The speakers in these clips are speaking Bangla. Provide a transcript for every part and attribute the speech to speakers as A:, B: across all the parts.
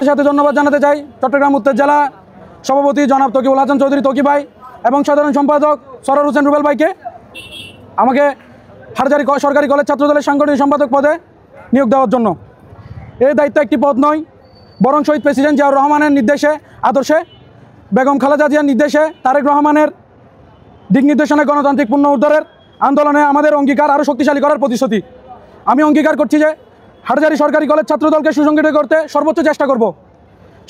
A: সাথে ধন্যবাদ জানাতে চাই চট্টগ্রাম উত্তর জেলা সভাপতি জনাব তকিবুল হাসান চৌধুরী তকি ভাই এবং সাধারণ সম্পাদক সরোয়ার হোসেন রুবেল ভাইকে আমাকে হাটহাজারী সরকারি কলেজ ছাত্রদলের সাংগঠনিক সম্পাদক পদে নিয়োগ দেওয়ার জন্য। এই দায়িত্ব একটি পদ নয়, বরং শহীদ প্রেসিডেন্ট জিয়াউর রহমানের নির্দেশে, আদর্শে, বেগম খালেদা জিয়ার নির্দেশে, তারেক রহমানের দিক নির্দেশনায় গণতান্ত্রিক পুনরুদ্ধারের আন্দোলনে আমাদের অঙ্গীকার আরও শক্তিশালী করার প্রতিশ্রুতি। আমি অঙ্গীকার করছি যে হাটহাজারী সরকারি কলেজ ছাত্রদলকে সুসংগঠিত করতে সর্বোচ্চ চেষ্টা করব।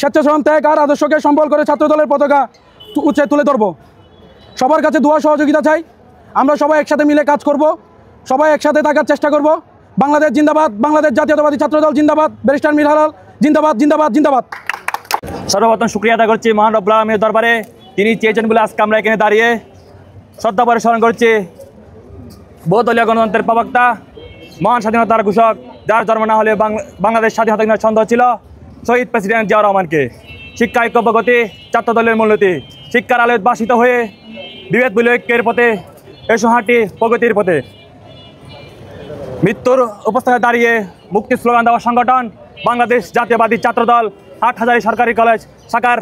A: স্বেচ্ছাশ্রম ত্যাগ আর আদর্শকে সম্বল করে ছাত্রদলের পতাকা উঁচে তুলে ধরব। সবার কাছে দোয়া সহযোগিতা চাই। আমরা সবাই একসাথে মিলে কাজ করব, সবাই একসাথে থাকার চেষ্টা করব। বাংলাদেশ জিন্দাবাদ, বাংলাদেশ জাতীয়তাবাদী ছাত্রদল জিন্দাবাদ, ব্যারিস্টার মীর হালাল জিন্দাবাদ, জিন্দাবাদ, জিন্দাবাদ।
B: সর্বপ্রথম শুকরিয়া আদায় করছি মহান রব্বুল আলামিনের দরবারে, তিনি চেয়েছেন বলে আজকে আমরা এখানে দাঁড়িয়ে শ্রদ্ধাভরে স্মরণ করছি বহুদলীয় গণতন্ত্রের প্রবক্তা, মহান স্বাধীনতার ঘোষক, যার জন্ম না হলে বাংলাদেশ স্বাধীনতা কিনা সন্দেহ ছিল, শহীদ প্রেসিডেন্ট জিয়াউর রহমানকে। শিক্ষা ঐক্যবগতি, ছাত্রদলের মূলনীতি, শিক্ষার আলোয় উদ্ভাসিত হয়ে বিভেদ বলে ঐক্যের পথে এসো হাঁটি প্রগতির পথে। মৃত্যুর উপস্থানে দাঁড়িয়ে মুক্তি স্লোগান দেওয়া সংগঠন বাংলাদেশ জাতীয়বাদী ছাত্রদল হাটহাজারী সরকারি কলেজ শাখার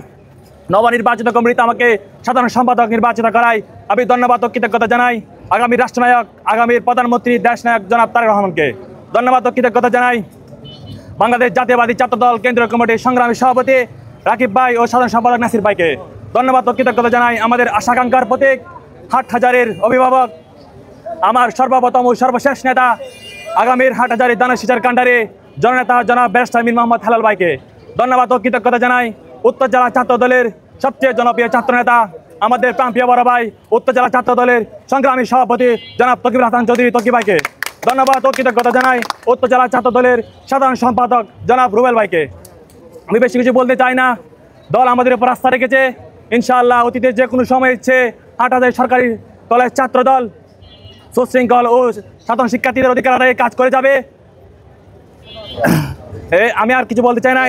B: নবনির্বাচিত কমিটিতে আমাকে সাধারণ সম্পাদক নির্বাচিত করায় আমি ধন্যবাদ ও কৃতজ্ঞতা জানাই। আগামী রাষ্ট্রনায়ক, আগামীর প্রধানমন্ত্রী, দেশনায়ক জনাব তারেক রহমানকে ধন্যবাদ ও কৃতজ্ঞতা জানাই। বাংলাদেশ জাতীয়বাদী ছাত্রদল কেন্দ্রীয় কমিটির সংগ্রামী সভাপতি রাকিব ভাই ও সাধারণ সম্পাদক নাসির ভাইকে ধন্যবাদ ও কৃতজ্ঞতা জানাই। আমাদের আশাকাঙ্ক্ষার প্রতীক হাটহাজারীর অভিভাবক, আমার সর্বপ্রথম ও সর্বশেষ নেতা, আগামীর হাটহাজারী দানশীষের কাণ্ডারি জননেতা জনাব ব্যারিস্টার মীর মোহাম্মদ হেলাল ভাইকে ধন্যবাদ ও কৃতজ্ঞতা জানাই। উত্তর জেলা ছাত্রদলের সবচেয়ে জনপ্রিয় ছাত্রনেতা, আমাদের প্রাণপ্রিয় বড় ভাই, উত্তর জেলা ছাত্রদলের সংগ্রামী সভাপতি জনাব তকিবুল হাসান চৌধুরী তকি ভাইকে ধন্যবাদ ও কৃতজ্ঞতা জানাই। উত্তর জেলা ছাত্রদলের সাধারণ সম্পাদক জনাব রুবেল ভাইকে। আমি বেশি কিছু বলতে চাই না, দল আমাদের উপর আস্থা রেখেছে। ইনশাআল্লাহ অতীতে যে কোনো সময় ইচ্ছে হাটহাজারী সরকারি কলেজ ছাত্রদল সুশৃঙ্খল ও সাধারণ শিক্ষার্থীদের অধিকার আদায়ে কাজ করে যাবে। আমি আর কিছু বলতে চাই না,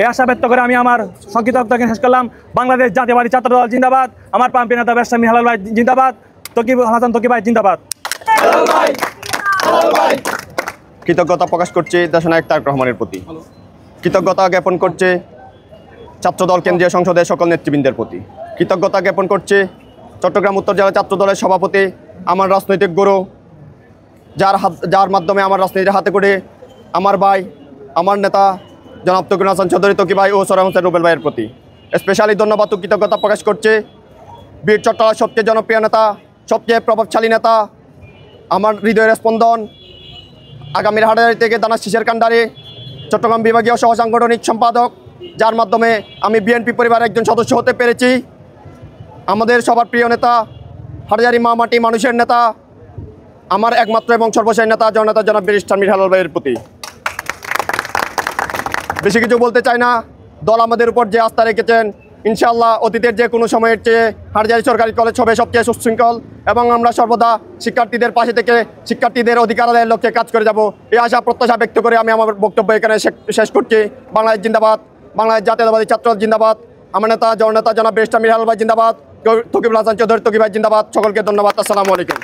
B: এই আশা ব্যক্ত করে আমি আমার সংক্ষিপ্ত বক্তব্য শেষ করলাম। বাংলাদেশ জাতীয়বাদী ছাত্রদল জিন্দাবাদ, আমার প্রাণপ্রিয় নেতা ব্যারিস্টার মীর হালাল ভাই জিন্দাবাদ, তকিবুল হাসান তকি ভাই জিন্দাবাদ।
C: কৃতজ্ঞতা প্রকাশ করছে দেশনায়ক তারেক রহমানের প্রতি, কৃতজ্ঞতা জ্ঞাপন করছে ছাত্রদল কেন্দ্রীয় সংসদের সকল নেতৃবৃন্দের প্রতি, কৃতজ্ঞতা জ্ঞাপন করছে চট্টগ্রাম উত্তর জেলা ছাত্রদলের সভাপতি, আমার রাজনৈতিক গুরু, যার মাধ্যমে আমার রাজনীতির হাতে করে আমার ভাই, আমার নেতা জনাব তকিবুল হাসান চৌধুরী তকি ভাই ও সরোয়ার হোসেন রুবেল ভাইয়ের প্রতি স্পেশালি ধন্যবাদ ও কৃতজ্ঞতা প্রকাশ করছে বীর চট্টগ্রামের সবচেয়ে জনপ্রিয় নেতা, সবচেয়ে প্রভাবশালী নেতা, আমার হৃদয়ের স্পন্দন, আগামীর হাটহাজারী থেকে দানশীষের কাণ্ডারি চট্টগ্রাম বিভাগীয় সহ সাংগঠনিক সম্পাদক, যার মাধ্যমে আমি বিএনপি পরিবারের একজন সদস্য হতে পেরেছি। আমাদের সবার প্রিয় নেতা, হাটহাজারী মা মাটি মানুষের নেতা, আমার একমাত্র এবং সর্বশেষ নেতা জননেতা জনাব ব্যারিস্টার মীর হালাল ভাইয়ের প্রতি বেশি কিছু বলতে চাই না। দল আমাদের উপর যে আস্থা রেখেছেন, ইনশাআল্লাহ অতীতের যে কোনো সময়ের চেয়ে হাটহাজারী সরকারি কলেজ হবে সবচেয়ে সুশৃঙ্খল এবং আমরা সর্বদা শিক্ষার্থীদের পাশে থেকে শিক্ষার্থীদের অধিকার আদায়ের লক্ষ্যে কাজ করে যাব, এই আশা প্রত্যাশা ব্যক্ত করে আমি আমার বক্তব্য এখানে শেষ করছি। বাংলাদেশ জিন্দাবাদ, বাংলাদেশ জাতীয়তাবাদী ছাত্রদল জিন্দাবাদ, আমার নেতা জননেতা জনাব ব্যারিস্টার মীর হালাল ভাই জিন্দাবাদ, তকিবুল হাসান চৌধুরী তকি ভাই জিন্দাবাদ। সকলকে ধন্যবাদ। আসসালামু আলাইকুম।